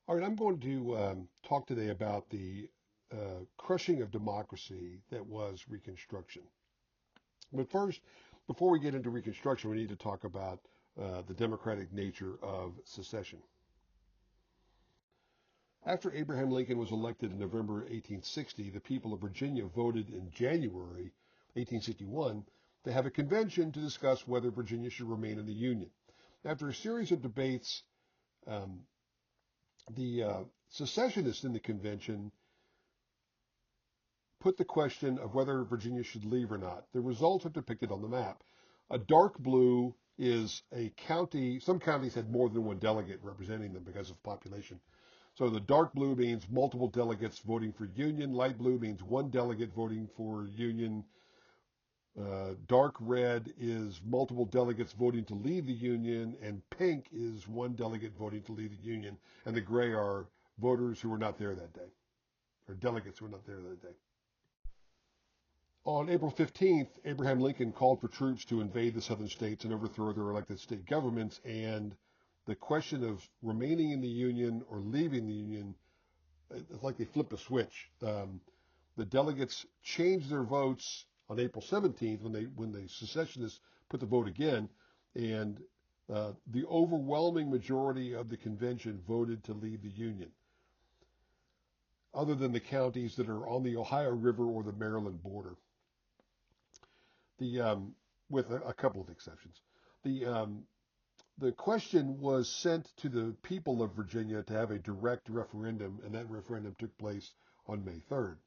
All right, I'm going to talk today about the crushing of democracy that was Reconstruction. But first, before we get into Reconstruction, we need to talk about the democratic nature of secession. After Abraham Lincoln was elected in November 1860, the people of Virginia voted in January 1861 to have a convention to discuss whether Virginia should remain in the Union. After a series of debates, um, the secessionists in the convention put the question of whether Virginia should leave or not. The results are depicted on the map. A dark blue is a county. Some counties had more than one delegate representing them because of population. So the dark blue means multiple delegates voting for Union. Light blue means one delegate voting for Union. Dark red is multiple delegates voting to leave the Union, and pink is one delegate voting to leave the Union, and the gray are voters who were not there that day, or delegates who were not there that day. On April 15th, Abraham Lincoln called for troops to invade the southern states and overthrow their elected state governments, and the question of remaining in the Union or leaving the Union, it's like they flipped a switch. The delegates changed their votes on April 17th when the secessionists put the vote again, and the overwhelming majority of the convention voted to leave the Union, other than the counties that are on the Ohio River or the Maryland border. With a couple of exceptions. The question was sent to the people of Virginia to have a direct referendum, and that referendum took place on May 3rd.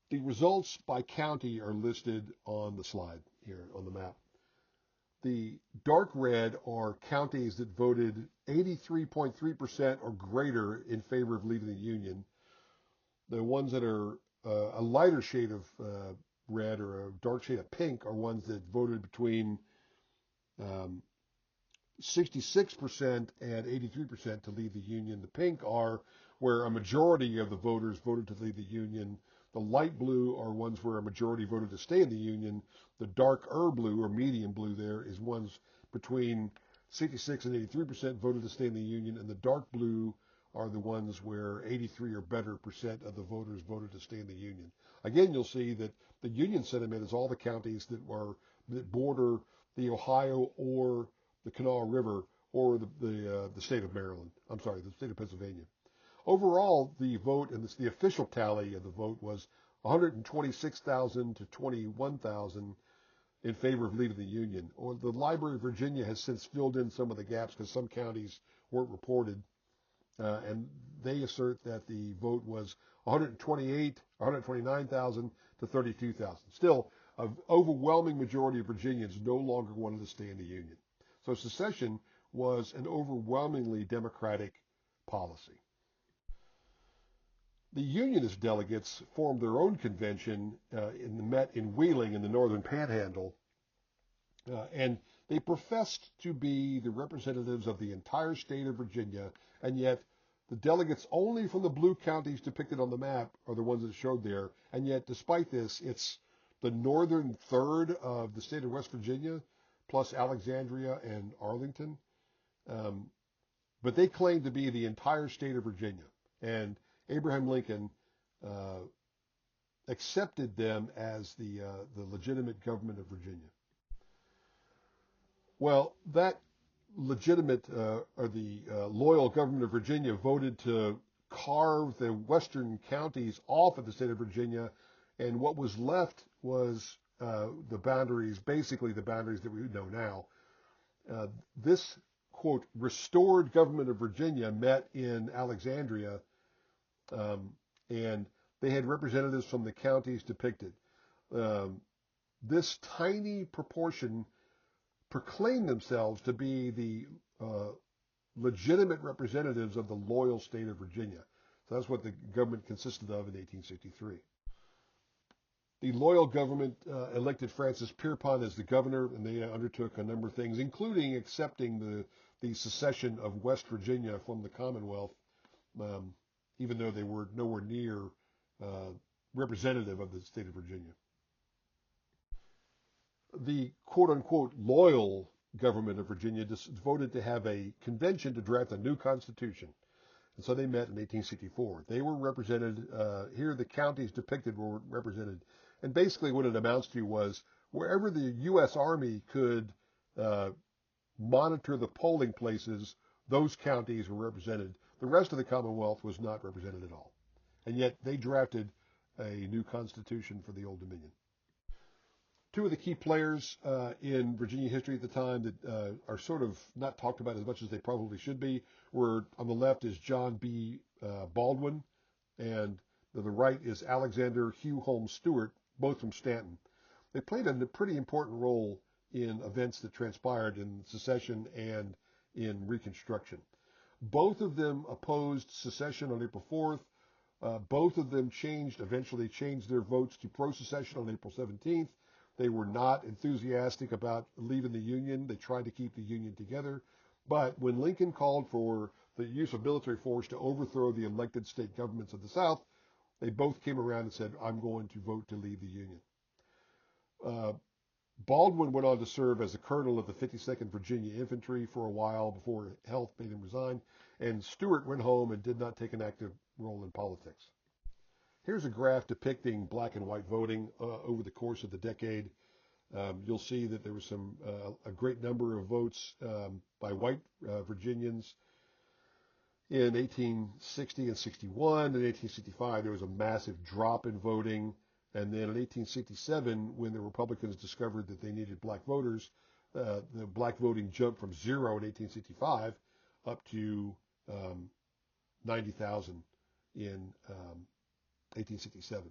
The results by county are listed on the slide here on the map. The dark red are counties that voted 83.3% or greater in favor of leaving the Union. The ones that are a lighter shade of red or a dark shade of pink are ones that voted between 66% and 83% to leave the Union. The pink are where a majority of the voters voted to leave the Union. The light blue are ones where a majority voted to stay in the Union. The darker blue or medium blue there is ones between 66 and 83% voted to stay in the Union, and the dark blue are the ones where 83 or better percent of the voters voted to stay in the Union. Again, you'll see that the Union sentiment is all the counties that border the Ohio or the Kanawha River or the state of Maryland. I'm sorry, the state of Pennsylvania. Overall, the vote, and the official tally of the vote was 126,000 to 21,000 in favor of leaving the Union. Or the Library of Virginia has since filled in some of the gaps because some counties weren't reported. And they assert that the vote was 129,000 to 32,000. Still, an overwhelming majority of Virginians no longer wanted to stay in the Union. So secession was an overwhelmingly Democratic policy. The Unionist delegates formed their own convention met in Wheeling in the northern panhandle, and they professed to be the representatives of the entire state of Virginia, and yet the delegates only from the blue counties depicted on the map are the ones that showed there, and yet despite this, it's the northern third of the state of West Virginia, plus Alexandria and Arlington. But they claimed to be the entire state of Virginia, and Abraham Lincoln accepted them as the legitimate government of Virginia. Well, that legitimate or the loyal government of Virginia voted to carve the western counties off of the state of Virginia, and what was left was the boundaries, basically the boundaries that we know now. This, quote, restored government of Virginia met in Alexandria, and they had representatives from the counties depicted. This tiny proportion proclaimed themselves to be the legitimate representatives of the loyal state of Virginia. So that's what the government consisted of in 1863. The loyal government elected Francis Pierpont as the governor, and they undertook a number of things, including accepting the secession of West Virginia from the Commonwealth, even though they were nowhere near representative of the state of Virginia. The quote-unquote loyal government of Virginia just voted to have a convention to draft a new constitution. And so they met in 1864. They were represented, here the counties depicted were represented. And basically what it amounts to was wherever the U.S. Army could uh, monitor the polling places, those counties were represented. The rest of the Commonwealth was not represented at all. And yet they drafted a new constitution for the Old Dominion. Two of the key players in Virginia history at the time that are sort of not talked about as much as they probably should be were, on the left is John B. Baldwin, and to the right is Alexander Hugh Holmes Stewart, both from Stanton. They played a pretty important role in events that transpired in secession and in Reconstruction. Both of them opposed secession on April 4th. Both of them eventually changed their votes to pro-secession on April 17th. They were not enthusiastic about leaving the Union. They tried to keep the Union together. But when Lincoln called for the use of military force to overthrow the elected state governments of the South, they both came around and said, I'm going to vote to leave the Union. Baldwin went on to serve as a colonel of the 52nd Virginia Infantry for a while before health made him resign, and Stewart went home and did not take an active role in politics. Here's a graph depicting black and white voting over the course of the decade. You'll see that there was a great number of votes by white Virginians in 1860 and 61. In 1865, there was a massive drop in voting. And then in 1867, when the Republicans discovered that they needed black voters, the black voting jumped from 0 in 1865 up to 90,000 in 1867.